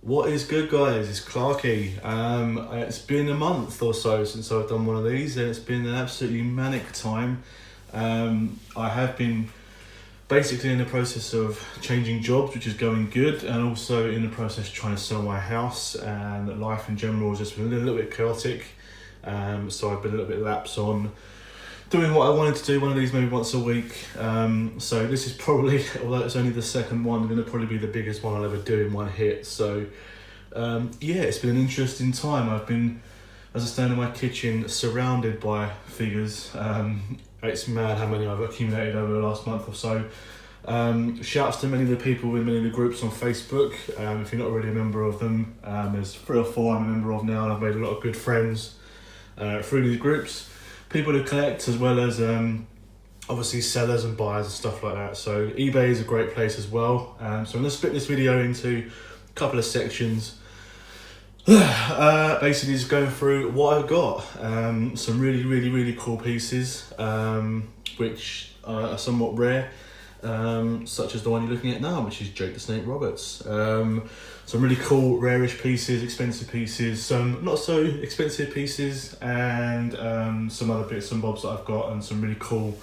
What is good, guys? It's Clarky. It's been a month or so since I've done one of these, and it's been an absolutely manic time. I have been basically in the process of changing jobs, which is going good, and also in the process of trying to sell my house, and life in general has just been a little bit chaotic. So I've been a little bit lapse on doing what I wanted to do, one of these maybe once a week. So this is probably, although it's only the second one, going to probably be the biggest one I'll ever do in one hit. So yeah, it's been an interesting time. I've been, as I stand in my kitchen, surrounded by figures. It's mad how many I've accumulated over the last month or so. Shouts to many of the people in many of the groups on Facebook. If you're not already a member of them, there's 3 or 4 I'm a member of now, and I've made a lot of good friends through these groups. People who collect, as well as obviously sellers and buyers and stuff like that. So eBay is a great place as well. So I'm going to split this video into a couple of sections. Basically just going through what I've got. Some really cool pieces, which are somewhat rare, such as the one you're looking at now, which is Jake the Snake Roberts. Some really cool, rarish pieces, expensive pieces, some not so expensive pieces, and some other bits and bobs that I've got, and some really cool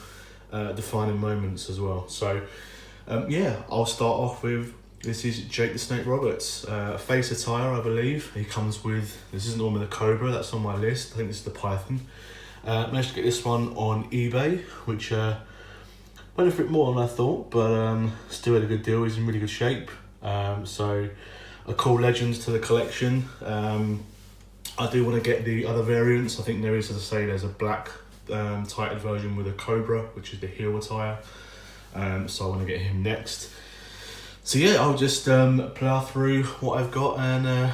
defining moments as well. So yeah, I'll start off with, this is Jake the Snake Roberts, face attire, I believe. He comes with, this isn't the one with the Cobra, that's on my list. I think this is the Python. Managed to get this one on eBay, which went a bit more than I thought, but still had a good deal. He's in really good shape. So a cool Legends to the collection. I do want to get the other variants. I think there is, as I say, there's a black tighted version with a Cobra, which is the heel attire. So I want to get him next. So yeah, I'll just plough through what I've got and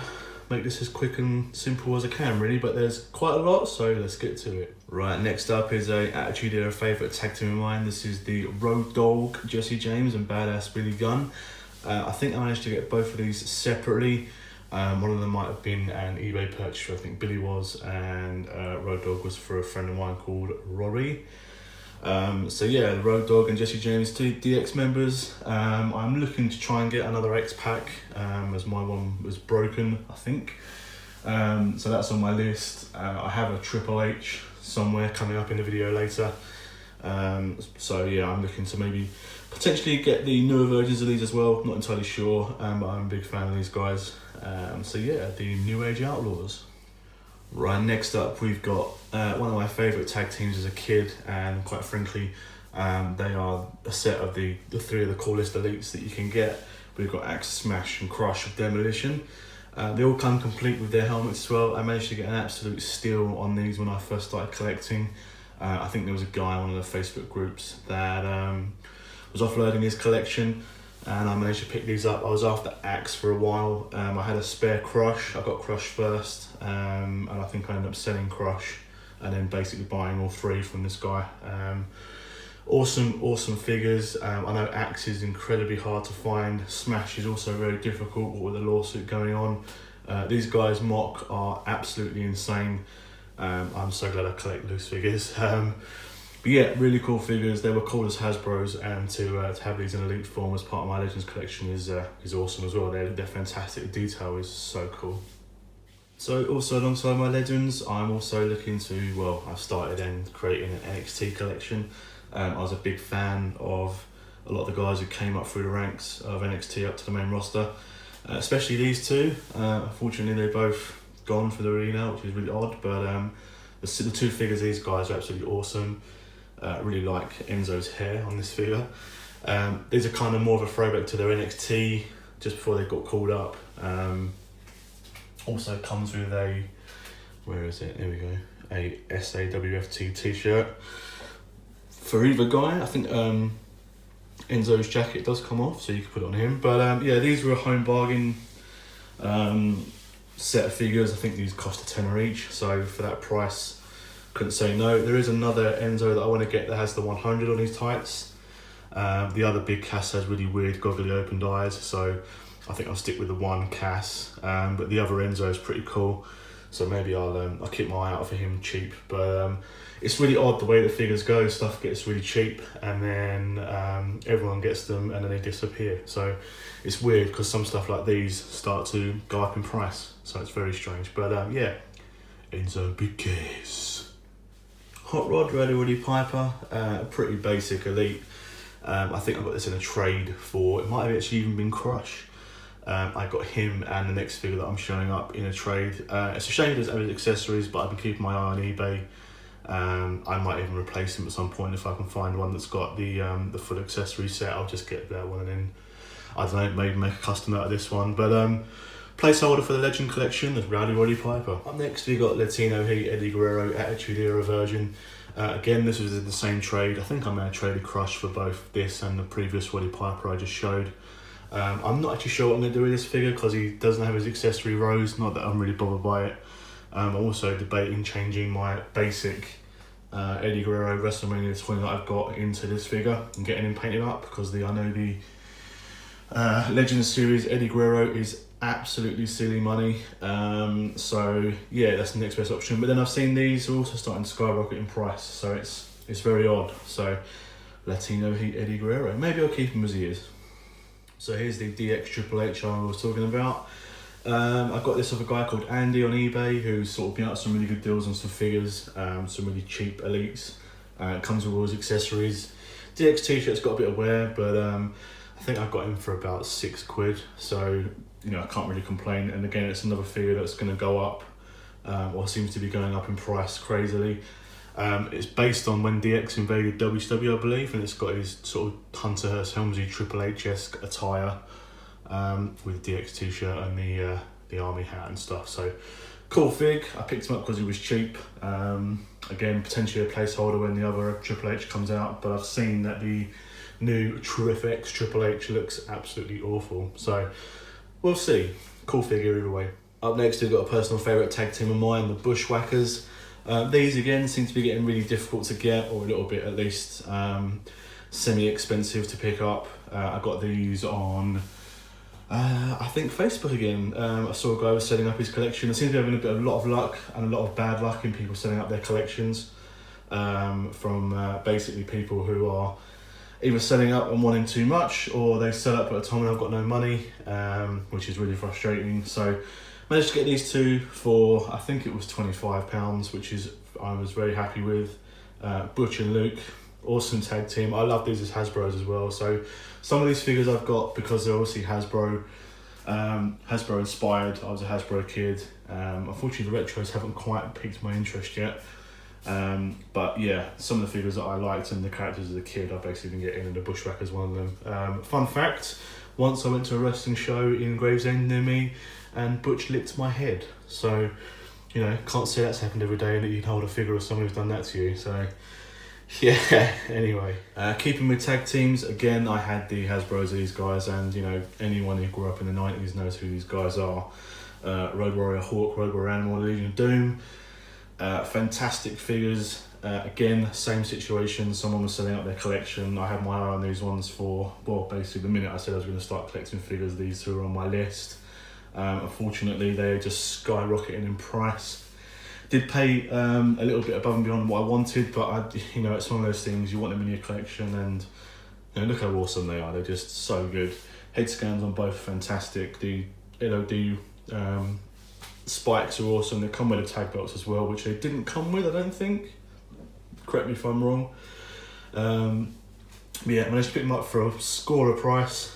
make this as quick and simple as I can, really, but there's quite a lot, so let's get to it. Right, next up is a Attitude Era favourite tag team of mine. This is the Road Dogg, Jesse James, and Badass Billy Gunn. I think I managed to get both of these separately. One of them might have been an eBay purchase, I think Billy was, and Road Dogg was for a friend of mine called Rory. So yeah, the Road Dogg and Jesse James, 2 DX members. I'm looking to try and get another X pack, as my one was broken, I think. So that's on my list. I have a Triple H somewhere coming up in the video later. So yeah, I'm looking to maybe potentially get the newer versions of these as well. Not entirely sure, but I'm a big fan of these guys. So yeah, the New Age Outlaws. Right, next up we've got one of my favourite tag teams as a kid, and quite frankly, they are a set of the 3 of the coolest elites that you can get. We've got Axe, Smash and Crush of Demolition. They all come complete with their helmets as well. I managed to get an absolute steal on these when I first started collecting. I think there was a guy on one of the Facebook groups that was offloading his collection, and I managed to pick these up. I was after Axe for a while. I had a spare Crush. I got Crush first, and I think I ended up selling Crush and then basically buying all 3 from this guy. Awesome figures. I know Axe is incredibly hard to find. Smash is also very difficult with the lawsuit going on. These guys mock are absolutely insane. I'm so glad I collect loose figures. But yeah, really cool figures. They were cool as Hasbro's, and to have these in elite form as part of my Legends collection is awesome as well. They're fantastic. The detail is so cool. So also alongside my Legends, I'm also looking to, well, I've started and creating an NXT collection. I was a big fan of a lot of the guys who came up through the ranks of NXT up to the main roster, especially these 2. Unfortunately, they're both gone for the arena, which is really odd, but the 2 figures of these guys are absolutely awesome. Really like Enzo's hair on this figure. These are kind of more of a throwback to their NXT just before they got called up. Also comes with a, where is it? Here we go. A SAWFT t-shirt for either guy. I think Enzo's jacket does come off, so you can put it on him. But yeah, these were a home bargain set of figures. I think these cost a tenner each, so for that price, couldn't say no. There is another Enzo that I want to get that has the 100 on his tights. The other big Cass has really weird goggly opened eyes, so I think I'll stick with the one Cass. But the other Enzo is pretty cool. So maybe I'll keep my eye out for him cheap. But it's really odd the way the figures go. Stuff gets really cheap, and then everyone gets them, and then they disappear. So it's weird because some stuff like these start to go up in price. So it's very strange. But yeah, it's a big case. Hot Rod Roddy Piper, pretty basic elite. I think I got this in a trade for, it might have actually even been Crush. I got him and the next figure that I'm showing up in a trade. It's a shame it doesn't have his accessories, but I've been keeping my eye on eBay. I might even replace him at some point if I can find one that's got the full accessory set. I'll just get that one and then, I don't know, maybe make a custom out of this one. But placeholder for the Legend collection is Roddy Piper. Up next we got Latino Heat Eddie Guerrero Attitude Era version. Again, this was in the same trade. I think I may have traded Crush for both this and the previous Roddy Piper I just showed. I'm not actually sure what I'm going to do with this figure because he doesn't have his accessory rows, not that I'm really bothered by it. I'm also debating changing my basic Eddie Guerrero WrestleMania 20 that I've got into this figure and getting him painted up, because I know the Legends series Eddie Guerrero is absolutely silly money. So yeah, that's the next best option. But then I've seen these are also starting to skyrocket in price, so it's very odd. So Latino Heat Eddie Guerrero, maybe I'll keep him as he is. So here's the DX Triple H I was talking about. I got this off a guy called Andy on eBay who's sort of been out some really good deals on some figures, some really cheap elites. It comes with all his accessories. DX t-shirt's got a bit of wear, but I think I got him for about £6. So, you know, I can't really complain. And again, it's another figure that's going to go up, or seems to be going up in price crazily. It's based on when DX invaded WCW, I believe, and it's got his sort of Hunter Hearst Helmsley Triple H-esque attire, with the DX t-shirt and the army hat and stuff. So cool fig. I picked him up because he was cheap. Again, potentially a placeholder when the other Triple H comes out, but I've seen that the new TrueFX Triple H looks absolutely awful. So we'll see. Cool figure either way. Up next, we've got a personal favourite tag team of mine, the Bushwhackers. These again seem to be getting really difficult to get, or a little bit at least semi-expensive to pick up. I got these on I think Facebook again. I saw a guy was setting up his collection. I seem to be having a lot of luck and a lot of bad luck in people setting up their collections, from basically people who are either selling up and wanting too much, or they sell up at a time when I've got no money, which is really frustrating. So managed to get these two for, I think it was £25, which is, I was very happy with. Butch and Luke, awesome tag team. I love these as Hasbros as well. So some of these figures I've got because they're obviously Hasbro inspired. I was a Hasbro kid. Unfortunately the retros haven't quite piqued my interest yet. But yeah, some of the figures that I liked and the characters as a kid, I've basically been getting, and the Bushwhackers one of them. Fun fact, once I went to a wrestling show in Gravesend near me, and Butch licked my head. So, you know, can't say that's happened every day and that you can hold a figure of someone who's done that to you. So, yeah, anyway. Keeping with tag teams, again, I had the Hasbros of these guys, and, you know, anyone who grew up in the 90s knows who these guys are. Road Warrior Hawk, Road Warrior Animal, Legion of Doom. Fantastic figures. Again, same situation. Someone was selling up their collection. I had my eye on these ones for, well, basically the minute I said I was going to start collecting figures, these two were on my list. Unfortunately, they are just skyrocketing in price. Did pay a little bit above and beyond what I wanted, but you know, it's one of those things, you want them in your collection, and you know, look how awesome they are. They're just so good. Head scans on both fantastic. The LOD spikes are awesome. They come with the tag belts as well, which they didn't come with, I don't think. Correct me if I'm wrong. But yeah, I managed to pick them up for a score of price.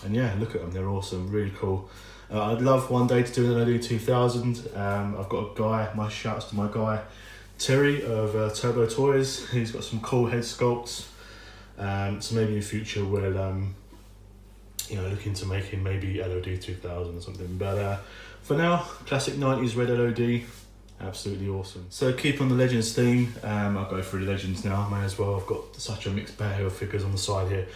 And yeah, look at them, they're awesome, really cool. I'd love one day to do an LOD 2000. I've got a guy, my shouts to my guy, Terry of Turbo Toys. He's got some cool head sculpts. So maybe in future we'll you know, look into making maybe LOD 2000 or something. But for now, classic 90s red LOD, absolutely awesome. So keep on the Legends theme. I'll go through the Legends now, may as well. I've got such a mixed bag of figures on the side here.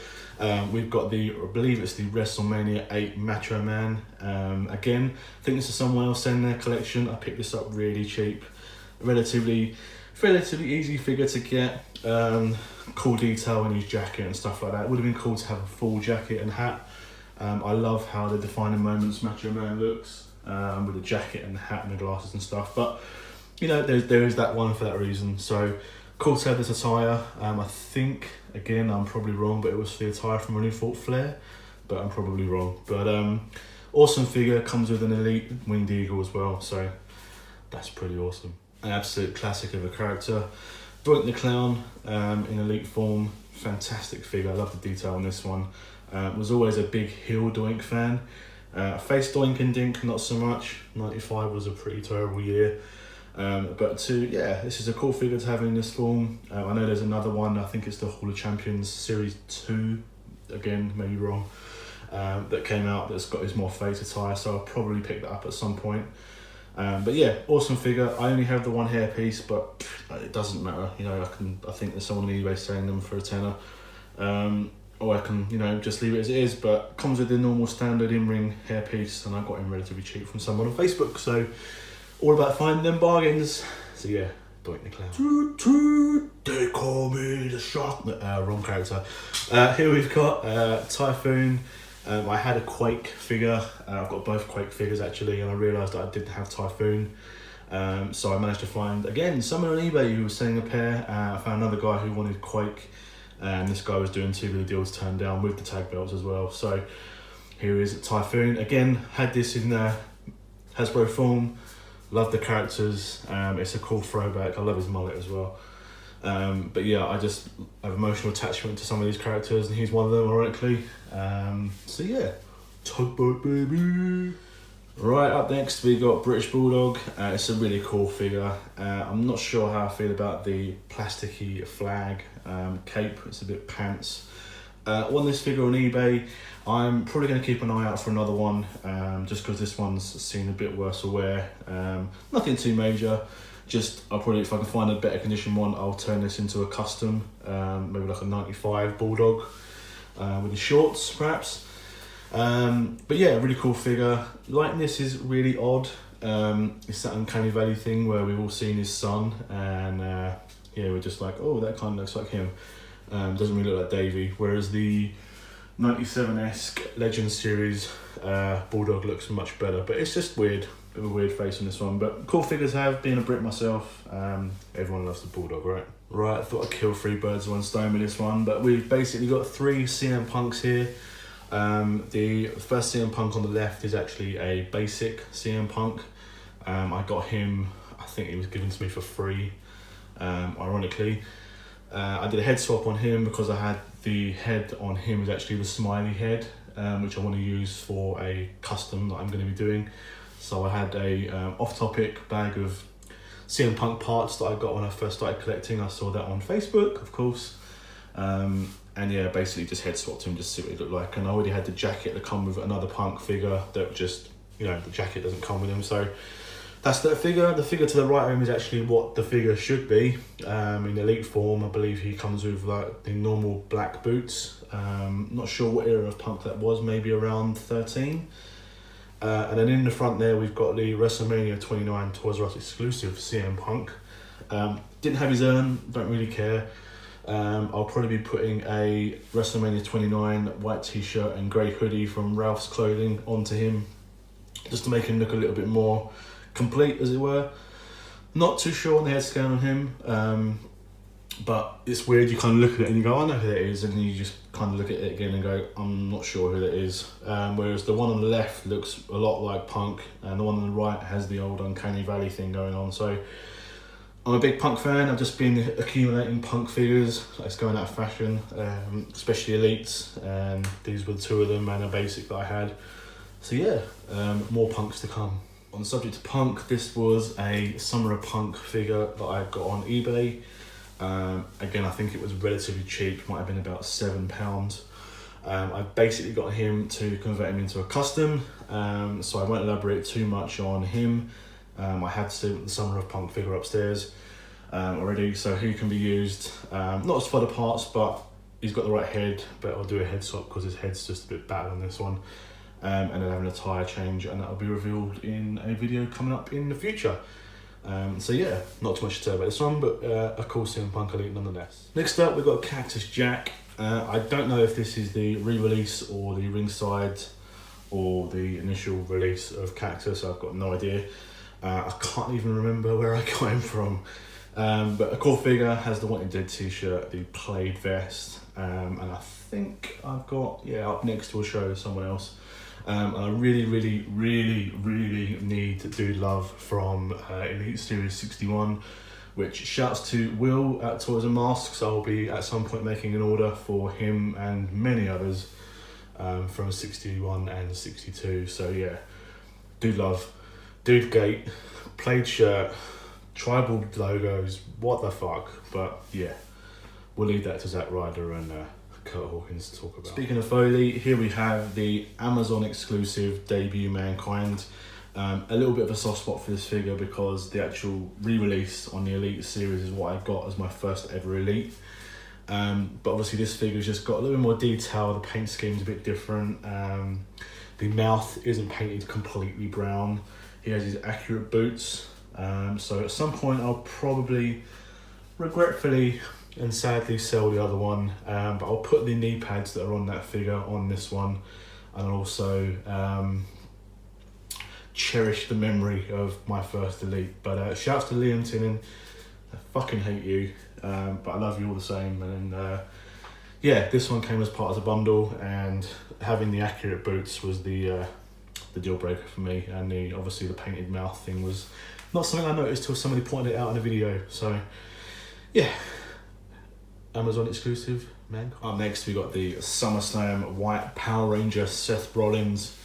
We've got I believe it's the WrestleMania 8 Macho Man. Again, I think this is someone else in their collection. I picked this up really cheap. Relatively easy figure to get. Cool detail in his jacket and stuff like that. It would have been cool to have a full jacket and hat. I love how the defining moments Macho Man looks. with the jacket and the hat and the glasses and stuff. But you know, there is that one for that reason. So cool to have this attire. I think, again, I'm probably wrong, but it was the attire from When We Fought Flair, but I'm probably wrong. But awesome figure, comes with an elite winged eagle as well, so that's pretty awesome. An absolute classic of a character. Doink the Clown in elite form, fantastic figure. I love the detail on this one. Was always a big heel Doink fan. Face Doink and Dink, not so much. 95 was a pretty terrible year. But this is a cool figure to have in this form. I know there's another one, I think it's the Hall of Champions Series 2, again, maybe wrong, that came out that's got his more face attire, so I'll probably pick that up at some point. But yeah, awesome figure. I only have the one hair piece, but it doesn't matter. You know, I think there's someone on eBay selling them for a tenner. Or I can, you know, just leave it as it is, but comes with the normal standard in-ring hair piece, and I got him relatively cheap from someone on Facebook, so all about finding them bargains. So yeah, Doink the Clown. Toot toot, they call me the shark. Wrong character. Here we've got Typhoon. I had a Quake figure. I've got both Quake figures actually, and I realised that I didn't have Typhoon. So I managed to find, again, someone on eBay who was selling a pair. I found another guy who wanted Quake, and this guy was doing 2 of the deals turned down with the tag belts as well. So here is Typhoon. Again, had this in Hasbro form. Love the characters. It's a cool throwback. I love his mullet as well. But yeah, I just have emotional attachment to some of these characters, and he's one of them, ironically. So yeah, Tugboat baby. Right, up next we got British Bulldog. It's a really cool figure. I'm not sure how I feel about the plasticky flag cape. It's a bit pants. Won this figure on eBay. I'm probably going to keep an eye out for another one, just because this one's seen a bit worse for wear. Nothing too major. Just, I'll probably, if I can find a better condition one, I'll turn this into a custom, maybe like a 95 Bulldog with the shorts, perhaps. But yeah, really cool figure. Likeness is really odd. It's that uncanny valley thing where we've all seen his son, and yeah, we're just like, oh, that kind of looks like him. Doesn't really look like Davey. Whereas the 97-esque Legends series Bulldog looks much better, but it's just weird. Bit of a weird face on this one, but cool figures have. Being a Brit myself, everyone loves the Bulldog, right? Right, I thought I'd kill 3 birds with one stone with this one, but we've basically got 3 CM Punks here. The first CM Punk on the left is actually a basic CM Punk. I got him, I think he was given to me for free, ironically. I did a head swap on him because I had the head on him is actually the smiley head, which I want to use for a custom that I'm going to be doing. So I had a off-topic bag of CM Punk parts that I got when I first started collecting. I saw that on Facebook, of course. And yeah, basically just head swapped him just to see what he looked like. And I already had the jacket that come with another Punk figure that just, you know, the jacket doesn't come with him. So that's that figure. The figure to the right of him is actually what the figure should be. In elite form, I believe he comes with like the normal black boots. Not sure what era of Punk that was, maybe around 13. And then in the front there, we've got the WrestleMania 29 Toys R Us exclusive CM Punk. Didn't have his urn, don't really care. I'll probably be putting a WrestleMania 29 white t-shirt and grey hoodie from Ralph's Clothing onto him, just to make him look a little bit more complete, as it were. Not too sure on the head scan on him, but it's weird, you kind of look at it and you go, I know who that is, and then you just kind of look at it again and go, I'm not sure who that is. Whereas the one on the left looks a lot like Punk, and the one on the right has the old Uncanny Valley thing going on. So I'm a big Punk fan. I've just been accumulating Punk figures. It's going out of fashion, especially elites, and these were 2 of them and a basic that I had. So yeah, more Punks to come. On the subject of Punk, this was a Summer of Punk figure that I got on eBay. Again, I think it was relatively cheap, might have been about £7. I basically got him to convert him into a custom, so I won't elaborate too much on him. I have the Summer of Punk figure upstairs already, so he can be used, not as for the parts, but he's got the right head, but I'll do a head swap because his head's just a bit bad on this one. And then having a tyre change, and that'll be revealed in a video coming up in the future. So yeah, not too much to say about this one, but a cool CM Punk elite nonetheless. Next up, we've got Cactus Jack. I don't know if this is the re-release or the ringside or the initial release of Cactus. I've got no idea. I can't even remember where I got him from. But a cool figure, has the Wanted Dead t-shirt, the plaid vest, and I think I've got, up next to a show someone else. And I really need Dude Love from Elite Series 61, which shouts to Will at Toys and Masks. I'll be at some point making an order for him and many others from 61 and 62. So yeah, Dude Love, Dude Gate, plaid shirt, tribal logos, what the fuck. But yeah, we'll leave that to Zack Ryder and Kurt Hawkins to talk about. Speaking of Foley, here we have the Amazon exclusive debut Mankind. A little bit of a soft spot for this figure because the actual re-release on the Elite series is what I got as my first ever Elite. But obviously this figure's just got a little bit more detail, the paint scheme's a bit different. The mouth isn't painted completely brown. He has his accurate boots. So at some point I'll probably, regretfully and sadly, sell the other one. But I'll put the knee pads that are on that figure on this one, and also cherish the memory of my first Elite. But shouts to Liam Tinnin, I fucking hate you, but I love you all the same. And yeah, this one came as part of the bundle, and having the accurate boots was the deal breaker for me. And obviously the painted mouth thing was not something I noticed till somebody pointed it out in a video. So yeah, Amazon exclusive, man. Up next we got the SummerSlam White Power Ranger Seth Rollins.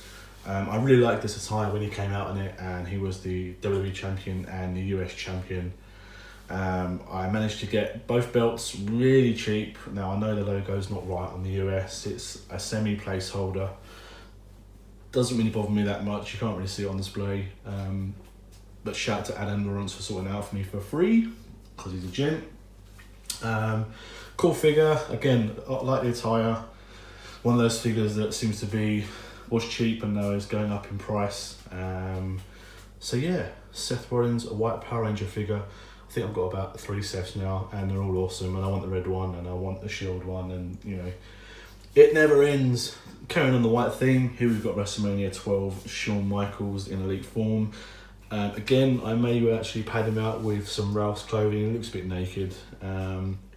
I really liked this attire when he came out in it, and he was the WWE champion and the US champion. I managed to get both belts really cheap. Now I know the logo's not right on the US, it's a semi placeholder. Doesn't really bother me that much, you can't really see it on display. But shout out to Adam Lawrence for sorting it out for me for free, because he's a gent. Cool figure, again, like the attire. One of those figures that seems to be, was cheap and now is going up in price. So yeah, Seth Rollins, a White Power Ranger figure. I think I've got about 3 sets now, and they're all awesome, and I want the red one and I want the shield one, and you know, it never ends. Carrying on the white theme, here we've got WrestleMania 12 Shawn Michaels in Elite form. Again, I may actually pad him out with some Ralph's clothing. He looks a bit naked.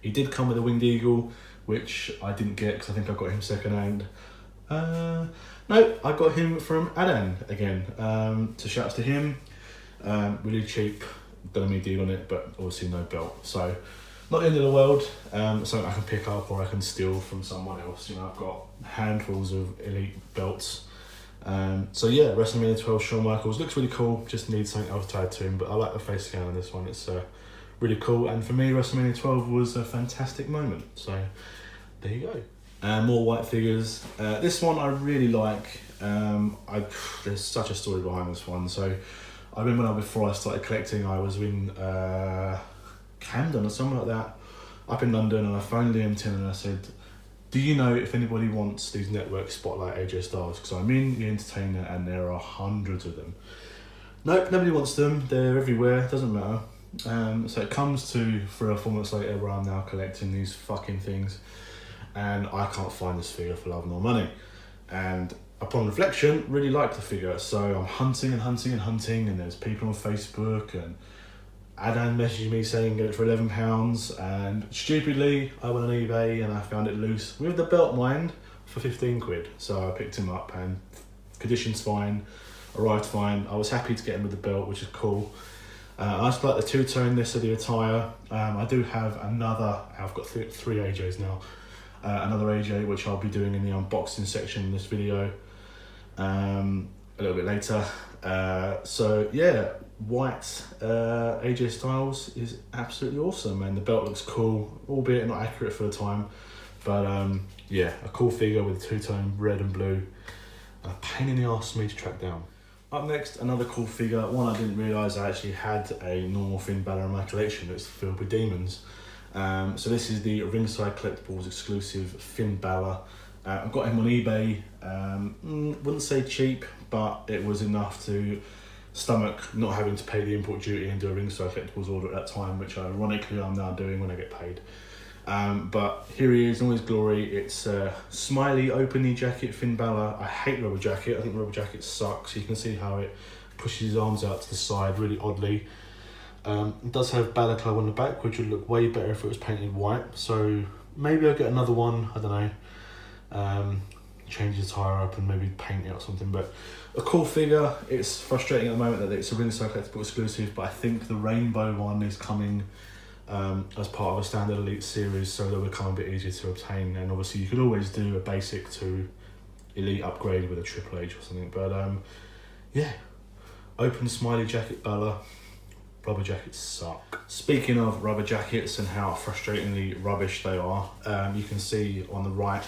He did come with a winged eagle, which I didn't get because I think I got him second hand. No, I got him from Adan again. So shouts to him. Really cheap, done me a deal on it, but obviously no belt. So not the end of the world. Something I can pick up or I can steal from someone else. You know, I've got handfuls of Elite belts. So yeah, WrestleMania 12 Shawn Michaels looks really cool. Just needs something else tied to him, but I like the face scan on this one. It's really cool, and for me, WrestleMania 12 was a fantastic moment. So there you go. More white figures. This one I really like. There's such a story behind this one. So I remember before I started collecting, I was in Camden or something like that, up in London, and I phoned Liam Tin and I said, do you know if anybody wants these Network Spotlight AJ Styles? Because I'm in the Entertainer and there are hundreds of them. Nope, nobody wants them. They're everywhere, doesn't matter. So it comes to 3 or 4 months later where I'm now collecting these fucking things, and I can't find this figure for love nor money. And upon reflection, really liked the figure. So I'm hunting, and there's people on Facebook, and Adan messaged me saying get it for £11, and stupidly I went on eBay and I found it loose with the belt mind for 15 quid. So I picked him up, and condition's fine, arrived fine. I was happy to get him with the belt, which is cool. I just like the two-toneness of the attire. I do have another, I've got 3 AJs now, another AJ which I'll be doing in the unboxing section in this video a little bit later. So yeah, white AJ Styles is absolutely awesome, and the belt looks cool, albeit not accurate for the time, but yeah, a cool figure with two-tone red and blue, and a pain in the arse for me to track down. Up next, another cool figure, one I didn't realise I actually had a normal Finn Balor in my collection. It's filled with demons. So this is the Ringside Collectibles exclusive Finn Balor. I got him on eBay. Wouldn't say cheap, but it was enough to stomach not having to pay the import duty and do a Ringside Collectibles order at that time, which ironically I'm now doing when I get paid. But here he is in all his glory. It's a smiley open knee jacket, Finn Balor. I hate rubber jacket. I think rubber jacket sucks. You can see how it pushes his arms out to the side really oddly. It does have Balor Club on the back, which would look way better if it was painted white. So maybe I'll get another one. I don't know. Change the tyre up and maybe paint it or something. But a cool figure. It's frustrating at the moment that it's a Ringside Collectible exclusive, but I think the rainbow one is coming as part of a standard elite series, so that will become a bit easier to obtain. And obviously you could always do a basic to elite upgrade with a Triple H or something. But yeah, open smiley jacket Balor. Rubber jackets suck. Speaking of rubber jackets and how frustratingly rubbish they are, you can see on the right,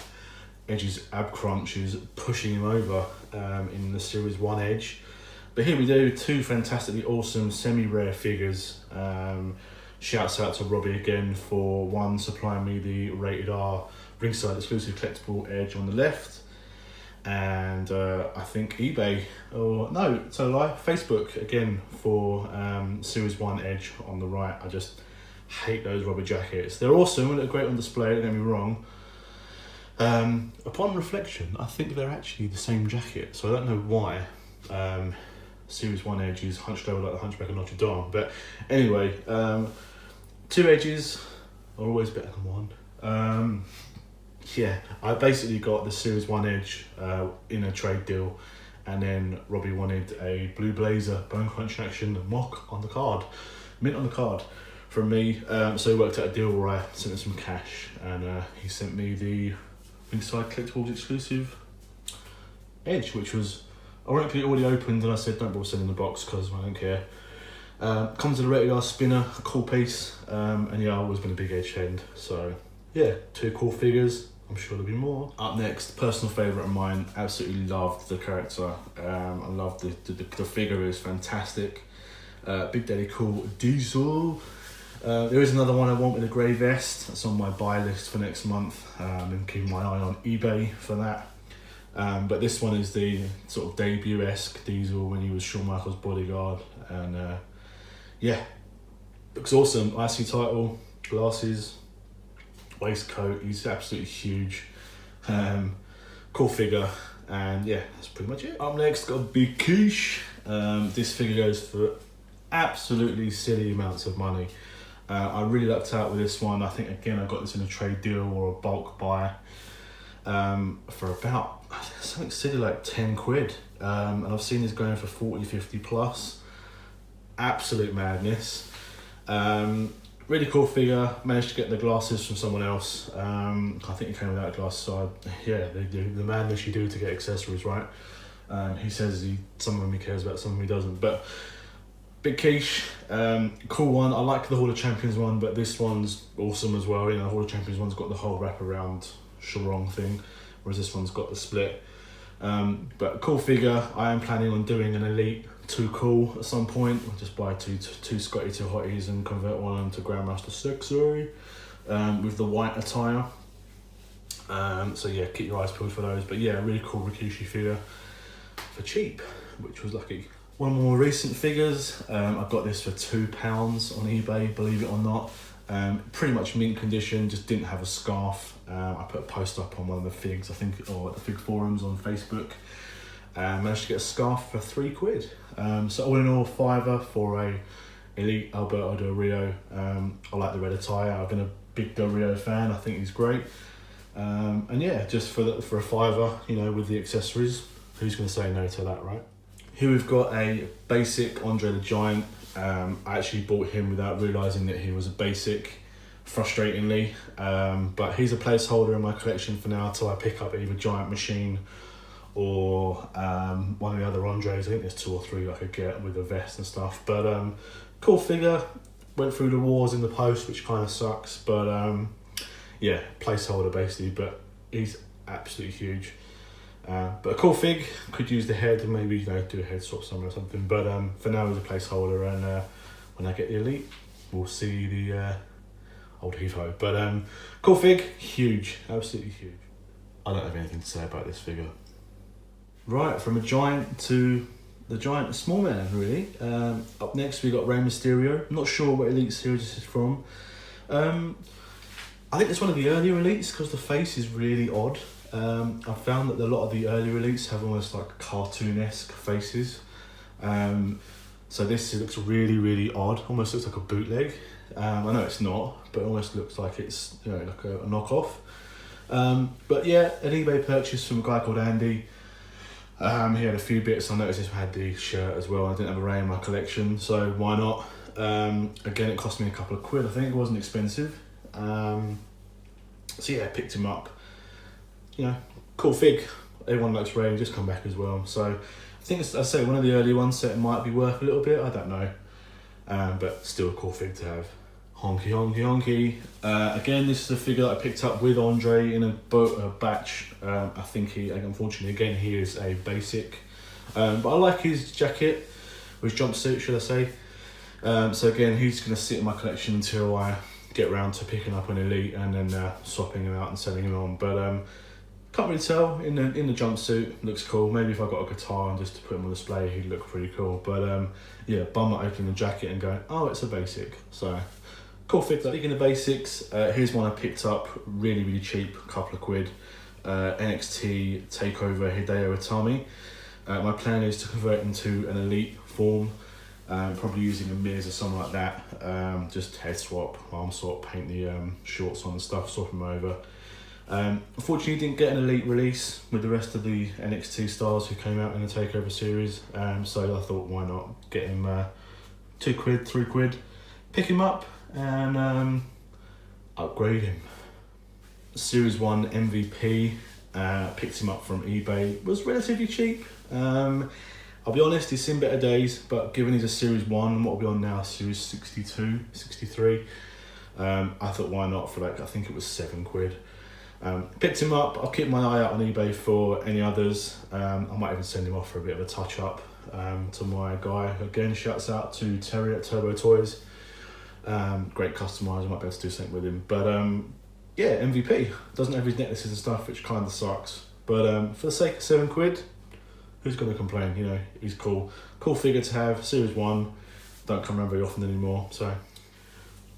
Edge's ab crunch is pushing him over in the Series 1 Edge. But here we do, two fantastically awesome semi-rare figures. Shouts out to Robbie again for one, supplying me the Rated R Ringside exclusive collectible Edge on the left. And I think eBay, or no, it's a lie, Facebook again for Series 1 Edge on the right. I just hate those rubber jackets. They're awesome and they're great on display, don't get me wrong. Upon reflection, I think they're actually the same jacket, so I don't know why Series 1 Edge is hunched over like the Hunchback of Notre Dame. But anyway, two edges are always better than one. Yeah, I basically got the Series 1 Edge in a trade deal, and then Robbie wanted a Blue Blazer Bone Crunch Action mock on the card, mint on the card from me. So he worked out a deal where I sent him some cash, and he sent me the Ringside Collectibles exclusive Edge, which was ironically already opened, and I said don't bother sending the box because I don't care. Comes with a Rated R spinner, a cool piece, and yeah, I've always been a big Edge head, so yeah, two cool figures. I'm sure there'll be more. Up next, personal favourite of mine, absolutely loved the character. I love the figure, is fantastic. Big Daddy Cool Diesel. There is another one I want with a grey vest. That's on my buy list for next month. I'm keeping my eye on eBay for that. But this one is the sort of debut-esque Diesel when he was Shawn Michaels' bodyguard. And yeah, looks awesome. IC title, glasses, waistcoat. He's absolutely huge. Cool figure. And yeah, that's pretty much it. Up next, got a big quiche. This figure goes for absolutely silly amounts of money. I really lucked out with this one. I think again I got this in a trade deal or a bulk buy for about something silly like 10 quid. And I've seen this going for 40, 50 plus. Absolute madness. Really cool figure. Managed to get the glasses from someone else. I think he came without a glass, so yeah, the madness you do to get accessories, right? He says some of them he cares about, some of them he doesn't. But big quiche, cool one. I like the Hall of Champions one, but this one's awesome as well. You know, the Hall of Champions one's got the whole wraparound Sharong thing, whereas this one's got the split. But cool figure. I am planning on doing an Elite Too Cool at some point. I'll just buy two Scotty 2 Hotties and convert one into Grandmaster Sexy with the white attire. So yeah, keep your eyes peeled for those. But yeah, really cool Rikishi figure for cheap, which was lucky. One more recent figures. I got this for £2 on eBay, believe it or not. Pretty much mint condition, just didn't have a scarf. I put a post up on one of the figs, I think, or the fig forums on Facebook. Managed to get a scarf for £3. So all in all, £5 for a Elite Alberto Del Rio. I like the red attire. I've been a big Del Rio fan. I think he's great. And yeah, just for a £5, you know, with the accessories, who's going to say no to that, right? Here we've got a basic Andre the Giant. I actually bought him without realising that he was a basic, frustratingly. But he's a placeholder in my collection for now until I pick up either Giant Machine or one of the other Andres. I think there's 2 or 3 I could get with a vest and stuff. But cool figure. Went through the wars in the post, which kind of sucks. But yeah, placeholder basically. But he's absolutely huge. But a cool fig, could use the head and maybe, you know, do a head swap somewhere or something. But for now, he's a placeholder, and when I get the Elite, we'll see the old heave-ho. But cool fig, huge, absolutely huge. I don't have anything to say about this figure. Right, from a giant to the giant small man, really. Up next, we got Rey Mysterio. I'm not sure what Elite series this is from. I think it's one of the earlier elites because the face is really odd. I found that a lot of the earlier elites have almost like cartoon-esque faces. So this looks really, really odd. Almost looks like a bootleg. I know it's not, but it almost looks like it's, you know, like a knockoff. But yeah, an eBay purchase from a guy called Andy. He had a few bits. I noticed this had the shirt as well. I didn't have a Ray in my collection, so why not? Again, it cost me a couple of quid. I think it wasn't expensive. So yeah, I picked him up. You know, cool fig. Everyone likes Ray, just come back as well. So I think it's, I say, one of the early ones, so it might be worth a little bit. I don't know, but still a cool fig to have. Honky, honky, honky. Again, this is a figure that I picked up with Andre in a batch. I think he, unfortunately, again, he is a basic. But I like his jacket, or his jumpsuit, should I say. So again, he's going to sit in my collection until I get around to picking up an elite and then swapping him out and selling him on. But can't really tell in the jumpsuit. Looks cool. Maybe if I got a guitar and just to put him on display, he'd look pretty cool. But yeah, bummer opening the jacket and going, oh, it's a basic. So cool fig. Speaking of basics, here's one I picked up really, really cheap, a couple of quid. NXT Takeover Hideo Itami. My plan is to convert into an elite form. Probably using a Miz or something like that. Just head swap, arm swap, paint the shorts on and stuff, swap them over. Unfortunately, didn't get an elite release with the rest of the NXT stars who came out in the Takeover series. So I thought, why not get him £2, £3, pick him up and upgrade him. Series 1 MVP, picked him up from eBay, was relatively cheap. I'll be honest, he's seen better days, but given he's a Series 1, what are we on now, Series 62, 63, I thought why not for like, I think it was £7. Picked him up. I'll keep my eye out on eBay for any others. I might even send him off for a bit of a touch up to my guy. Again, shouts out to Terry at Turbo Toys. Great customizer, I might be able to do something with him. But yeah, MVP. Doesn't have his necklaces and stuff, which kind of sucks. But for the sake of £7, who's going to complain? You know, he's cool. Cool figure to have. Series 1. Don't come around very often anymore. So,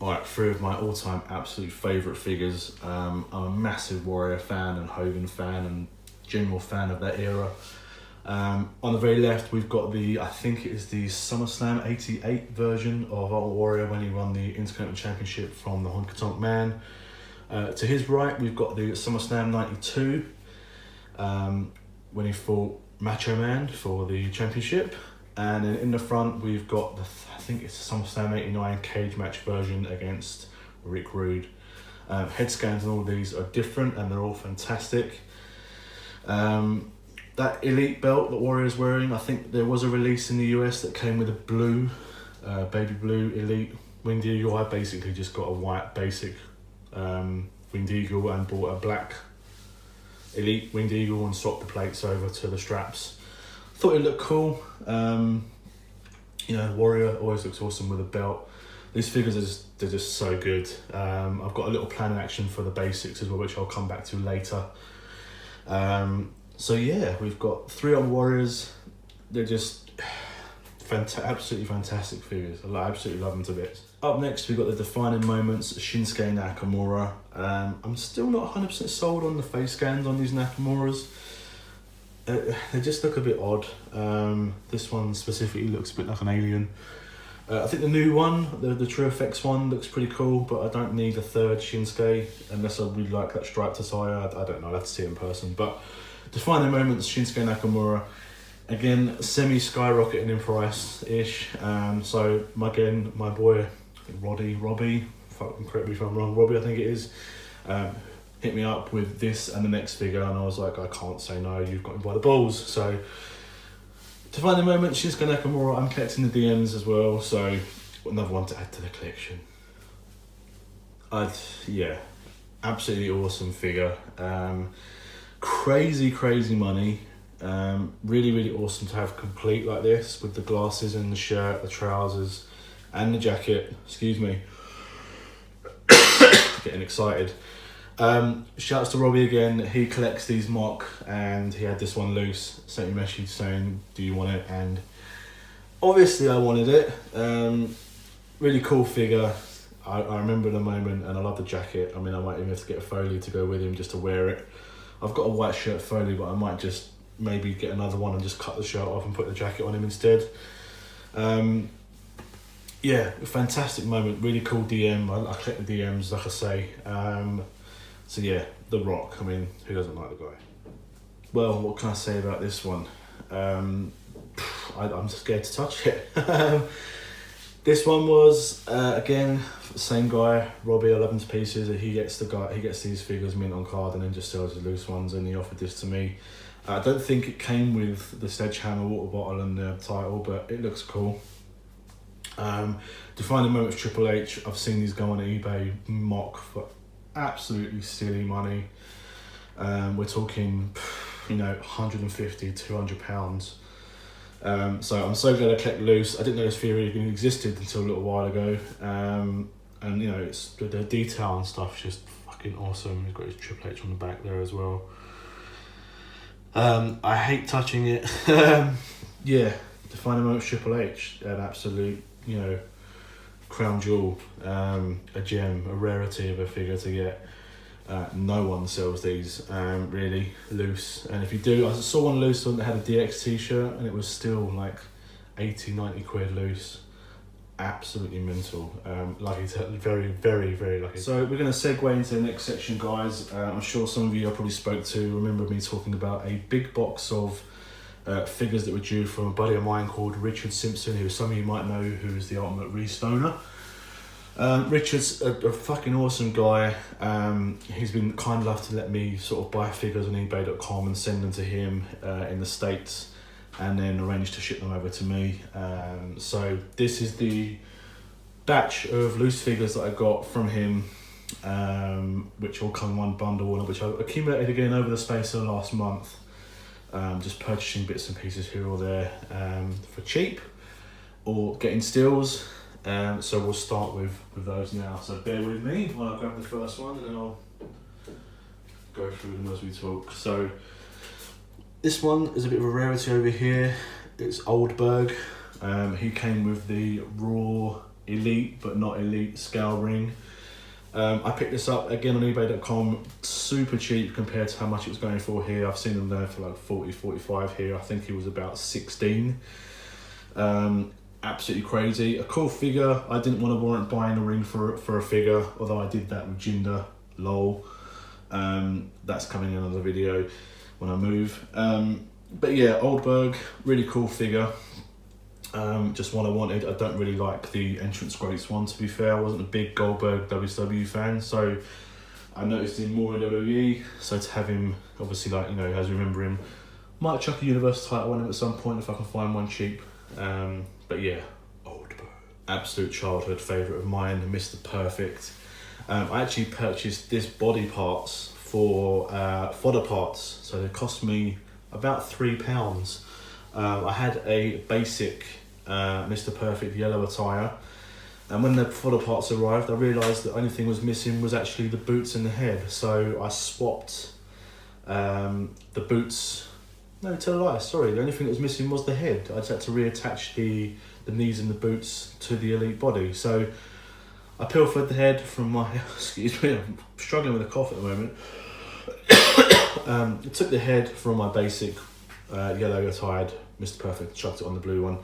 alright, 3 of my all-time absolute favourite figures. I'm a massive Warrior fan and Hogan fan and general fan of that era. On the very left, we've got the, I think it is the SummerSlam 88 version of our Warrior when he won the Intercontinental Championship from the Honky Tonk Man. To his right, we've got the SummerSlam 92 when he fought Macho Man for the championship. And then in the front, we've got the, I think it's the SummerSlam 89 cage match version against Rick Rude. Head scans and all these are different and they're all fantastic. That elite belt that Warrior's wearing, I think there was a release in the US that came with a blue, baby blue elite winged eagle. I basically just got a white basic winged eagle and bought a black elite winged eagle and swapped the plates over to the straps. Thought it looked cool. You know, Warrior always looks awesome with a belt. These figures are just, they're just so good. I've got a little plan in action for the basics as well, which I'll come back to later. So yeah, we've got 3 on Warriors. They're just absolutely fantastic figures. I absolutely love them to bits. Up next, we've got the defining moments, Shinsuke Nakamura. I'm still not 100% sold on the face scans on these Nakamuras. They just look a bit odd. This one specifically looks a bit like an alien. I think the new one, the True Effects one, looks pretty cool, but I don't need a third Shinsuke unless I really like that striped attire. I don't know, I'll have to see it in person. But defining moments, Shinsuke Nakamura. Again, semi-skyrocketing in price-ish. So, again, my boy, I think Robbie, correct me if I'm wrong, Robbie I think it is, hit me up with this and the next figure, and I was like, I can't say no, you've got me by the balls. So, to find the moment, Shinsuke Nakamura, I'm collecting the DMs as well, so another one to add to the collection. Yeah, absolutely awesome figure. Crazy money. Really, really awesome to have complete like this with the glasses and the shirt, the trousers, and the jacket. Excuse me. Getting excited. Shouts to Robbie again. He collects these mock and he had this one loose. Sent me a message saying, do you want it? And obviously I wanted it. Really cool figure. I remember the moment, and I love the jacket. I mean, I might even have to get a Foley to go with him just to wear it. I've got a white shirt Foley, but I might just maybe get another one and just cut the shirt off and put the jacket on him instead. Yeah, fantastic moment, really cool DM. I collect the DMs, like I say. So yeah, The Rock, I mean, who doesn't like the guy? Well, what can I say about this one? I'm scared to touch it. This one was, again, same guy, Robbie, I love him to pieces. He gets these figures mint on card and then just sells the loose ones, and he offered this to me. I don't think it came with the Sledgehammer water bottle and the title, but it looks cool. Defining moment of Triple H, I've seen these go on eBay mock for absolutely silly money. We're talking, 150, 200 pounds. So I'm so glad I kept loose. I didn't know this theory even existed until a little while ago. And it's the detail and stuff's just fucking awesome. He's got his Triple H on the back there as well. I hate touching it. Yeah, defining moment of Triple H, an absolute, crown jewel, a gem, a rarity of a figure to get. No one sells these really loose, and if you do, I saw one loose that had a DX t-shirt and it was still like 80-90 quid loose. Absolutely mental. Lucky to, very, very, very lucky. So we're going to segue into the next section, guys. I'm sure some of you I probably spoke to remember me talking about a big box of figures that were due from a buddy of mine called Richard Simpson, who some of you might know, who is the ultimate restoner. Richard's a fucking awesome guy. He's been kind enough to let me sort of buy figures on ebay.com and send them to him in the States, and then arrange to ship them over to me. So this is the batch of loose figures that I got from him, which all come in one bundle, which I accumulated again over the space of the last month. Just purchasing bits and pieces here or there for cheap, or getting steals. So we'll start with those now. So bear with me while I grab the first one, and then I'll go through them as we talk. So this one is a bit of a rarity over here. It's Oldberg. He came with the Raw Elite but not Elite scale ring. I picked this up again on ebay.com, super cheap compared to how much it was going for here. I've seen them there for like 40, 45 here. I think he was about 16. Absolutely crazy. A cool figure. I didn't want to warrant buying a ring for a figure, although I did that with Jinder, lol. That's coming in another video when I move. But yeah, Oldberg, really cool figure. Just one I wanted. I don't really like the Entrance Greats one, to be fair. I wasn't a big Goldberg WCW fan, so I noticed him more in WWE. So to have him, obviously, like, as you remember him, might chuck a Universal title on him at some point if I can find one cheap. But yeah, Oldberg, absolute childhood favourite of mine, Mr. Perfect. I actually purchased this body parts for fodder parts, so they cost me about £3. I had a basic Mr. Perfect yellow attire, and when the fodder parts arrived, I realised the only thing was missing was actually the boots and the head. So I swapped the boots. No, tell a lie, sorry. The only thing that was missing was the head. I just had to reattach the knees and the boots to the Elite body. So I pilfered the head from my... Excuse me, I'm struggling with a cough at the moment. I took the head from my basic yellow attired Mr. Perfect, chucked it on the blue one.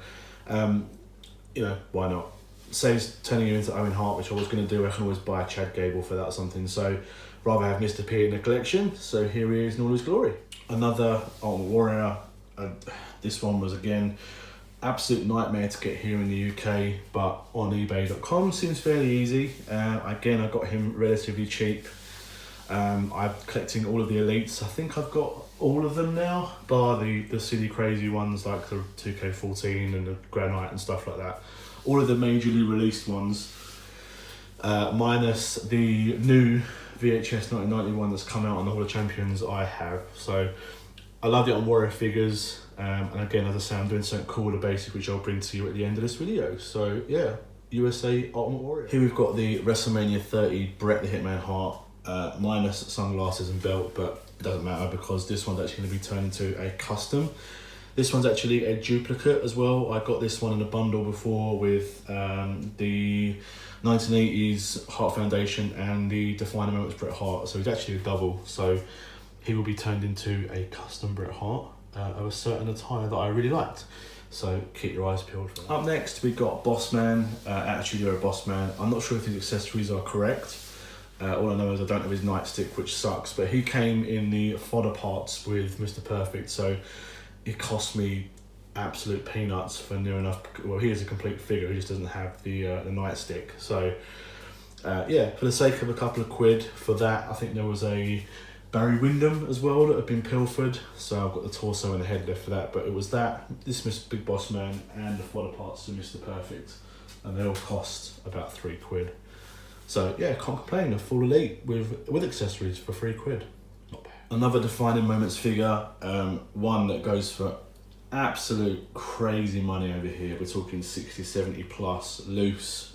Why not? Saves turning you into Owen Hart, which I was going to do. I can always buy a Chad Gable for that or something. So rather have Mr. P in the collection. So here he is in all his glory. Another Ultimate Warrior. This one was, again, absolute nightmare to get here in the UK, but on ebay.com seems fairly easy. Again, I got him relatively cheap. I'm collecting all of the Elites. I think I've got all of them now, bar the silly crazy ones like the 2K14 and the Granite and stuff like that. All of the majorly released ones, minus the new VHS 1991 that's come out on the Hall of Champions I have. So I love it on Warrior figures, and again, as I say, I'm doing something cool with the basic, which I'll bring to you at the end of this video. So yeah, USA Ultimate Warrior. Here we've got the WrestleMania 30 Bret the Hitman Hart, minus sunglasses and belt, but it doesn't matter because this one's actually going to be turned into a custom. This one's actually a duplicate as well. I got this one in a bundle before with the 1980s Hart Foundation and the Defining Moments Bret Hart. So he's actually a double. So he will be turned into a custom Bret Hart of a certain attire that I really liked. So keep your eyes peeled for that. Up next, we got Bossman, Attitude Era Bossman. I'm not sure if his accessories are correct. All I know is I don't have his nightstick, which sucks. But he came in the fodder parts with Mr. Perfect. So it cost me absolute peanuts for near enough. Well, he is a complete figure. He just doesn't have the nightstick. So yeah, for the sake of a couple of quid for that, I think there was a Barry Windham as well that had been pilfered. So I've got the torso and the head left for that. But it was that, this Mr. Big Boss Man and the fodder parts of Mr. Perfect. And they all cost about £3. So yeah, can't complain. A full elite with accessories for £3. Not bad. Another Defining Moments figure, one that goes for absolute crazy money over here. We're talking 60, 70 plus loose.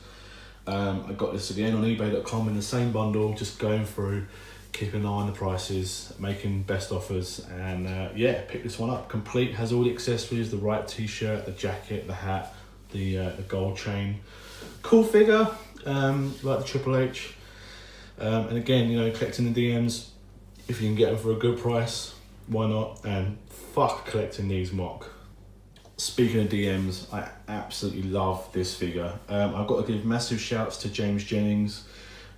I got this again on ebay.com in the same bundle, just going through, keeping an eye on the prices, making best offers, and yeah, pick this one up. Complete, has all the accessories, the right t-shirt, the jacket, the hat, the gold chain. Cool figure, like the Triple H. And again, you know, collecting the DMs, if you can get them for a good price, why not? And fuck collecting these mock. Speaking of DMs, I absolutely love this figure. I've got to give massive shouts to James Jennings,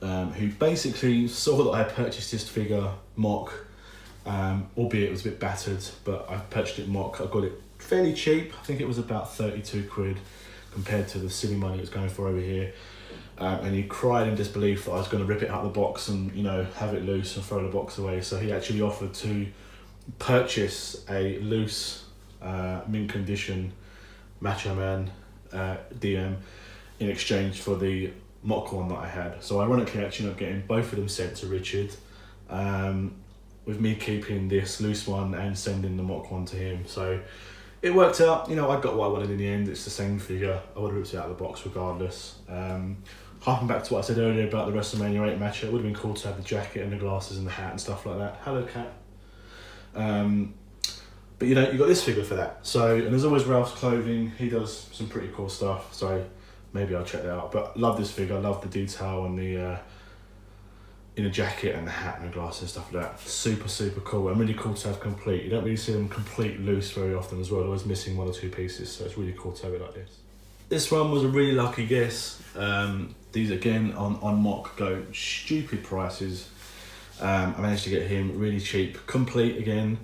who basically saw that I purchased this figure mock, albeit it was a bit battered, but I purchased it mock. I got it fairly cheap. I think it was about £32 compared to the silly money it was going for over here. And he cried in disbelief that I was going to rip it out of the box and, you know, have it loose and throw the box away. So he actually offered to purchase a loose, mint condition Macho Man DM in exchange for the mock one that I had. So ironically, I actually ended up getting both of them sent to Richard, with me keeping this loose one and sending the mock one to him. So it worked out. You know, I got what I wanted in the end. It's the same figure. I would have ripped it out of the box regardless. Harking back to what I said earlier about the WrestleMania 8 match, it would have been cool to have the jacket and the glasses and the hat and stuff like that. Hello, cat. But you know, you got this figure for that. So, and there's always Ralph's Clothing. He does some pretty cool stuff. So maybe I'll check that out. But love this figure. I love the detail and the in a jacket and the hat and the glasses and stuff like that. Super, super cool. And really cool to have complete. You don't really see them complete loose very often as well. They're always missing one or two pieces. So it's really cool to have it like this. This one was a really lucky guess. These again on mock go stupid prices. I managed to get him really cheap. Complete again.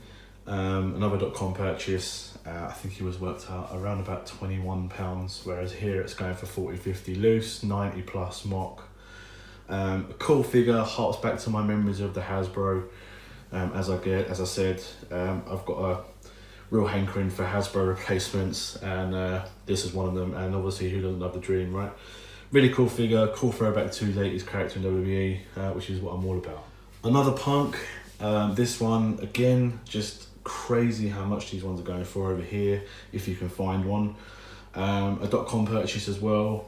Another .com purchase. I think he was worked out around about £21, whereas here it's going for 40, 50 loose, 90 plus mock. A cool figure, harks back to my memories of the Hasbro. As I said, I've got a real hankering for Hasbro replacements, and this is one of them. And obviously, who doesn't love the dream, right? Really cool figure, cool throwback to his 80s character in WWE, which is what I'm all about. Another Punk. This one again, just crazy how much these ones are going for over here, if you can find one. A .com purchase as well.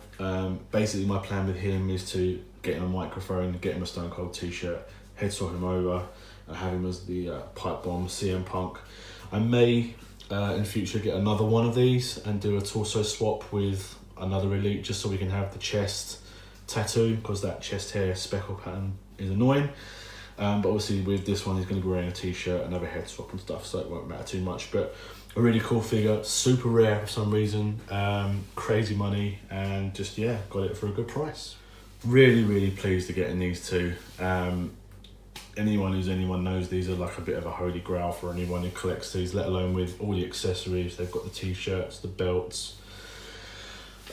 Basically my plan with him is to get him a microphone, get him a Stone Cold t-shirt, head swap him over and have him as the pipe bomb CM Punk. I may in future get another one of these and do a torso swap with another elite, just so we can have the chest tattoo, because that chest hair speckle pattern is annoying. But obviously with this one, he's going to be wearing a t-shirt and have a head swap and stuff, so it won't matter too much. But a really cool figure, super rare for some reason, crazy money, and just, yeah, got it for a good price. Really, really pleased to get in these two. Anyone knows these are like a bit of a holy grail for anyone who collects these, let alone with all the accessories. They've got the t-shirts, the belts.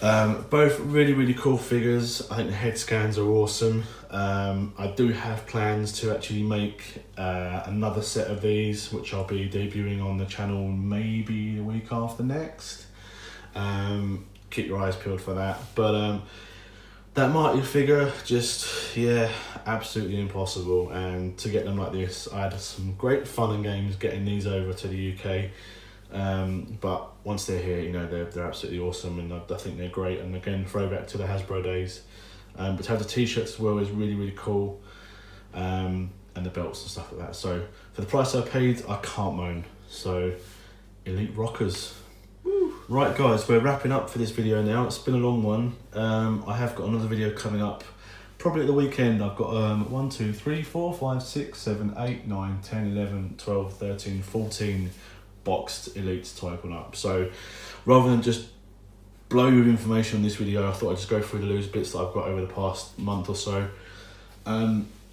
Both really, really cool figures. I think the head scans are awesome. I do have plans to actually make another set of these, which I'll be debuting on the channel maybe the week after next. Keep your eyes peeled for that. But that Marty figure, just, yeah, absolutely impossible. And to get them like this, I had some great fun and games getting these over to the UK. But once they're here, you know, they're absolutely awesome, and I think they're great. And again, throwback to the Hasbro days. But to have the t-shirts as well is really, really cool. And the belts and stuff like that. So for the price I paid, I can't moan. So Elite Rockers. Woo. Right guys, we're wrapping up for this video now. It's been a long one. I have got another video coming up probably at the weekend. I've got 1, 2, 3, 4, 5, 6, 7, 8, 9, 10, 11, 12, 13, 14 boxed Elites to open up. So rather than just blow you with information on this video, I thought I'd just go through the loose bits that I've got over the past month or so.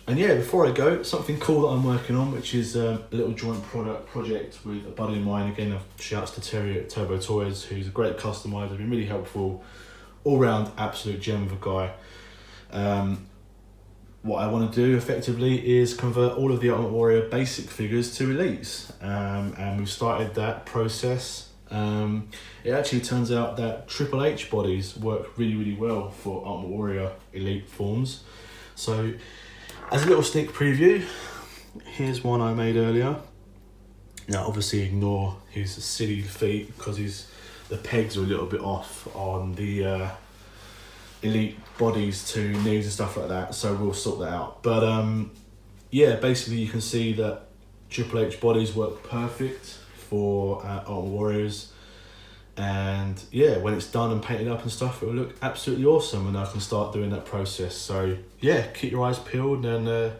And yeah, before I go, something cool that I'm working on, which is a little joint project with a buddy of mine. Again, shouts to Terry at Turbo Toys, who's a great customizer, been really helpful, all round absolute gem of a guy. What I want to do effectively is convert all of the Ultimate Warrior basic figures to Elites, and we've started that process. It actually turns out that Triple H bodies work really, really well for Ultimate Warrior Elite forms. So, as a little sneak preview, here's one I made earlier. Now, obviously, ignore his silly feet because the pegs are a little bit off on the Elite bodies to knees and stuff like that. So we'll sort that out. But yeah, basically, you can see that Triple H bodies work perfect for Ultimate Warriors. And yeah, when it's done and painted up and stuff, it will look absolutely awesome, and I can start doing that process. So yeah, keep your eyes peeled, and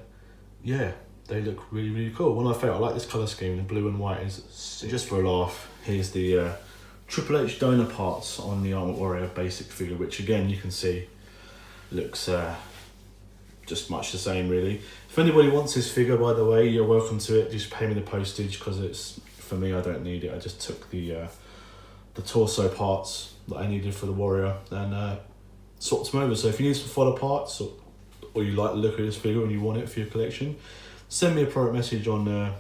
yeah, they look really, really cool. One of my favourite, I like this colour scheme, the blue and white is sick. Just for a laugh, here's the Triple H donor parts on the Ultimate Warrior basic figure, which again, you can see looks just much the same really. If anybody wants this figure, by the way, you're welcome to it. Just pay me the postage, because it's, for me, I don't need it. I just took the torso parts that I needed for the Warrior and swapped them over. So if you need some fodder parts, or you like the look of this figure and you want it for your collection, send me a private message on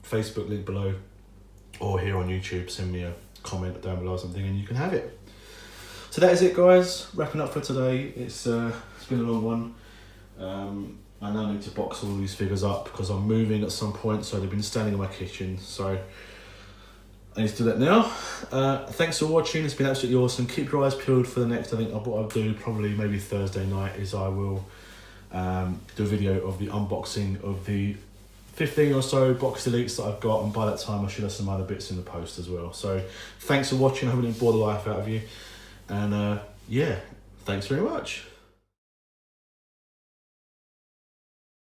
Facebook, link below, or here on YouTube. Send me a comment down below or something and you can have it. So that is it guys, wrapping up for today. It's been a long one. I now need to box all these figures up because I'm moving at some point, so they've been standing in my kitchen. So I need to do that now. Thanks for watching, it's been absolutely awesome. Keep your eyes peeled for the next, I think what I'll do probably maybe Thursday night is I will do a video of the unboxing of the 15 or so boxed Elites that I've got, and by that time I should have some other bits in the post as well. So thanks for watching, I hope I didn't bore the life out of you, and yeah, thanks very much.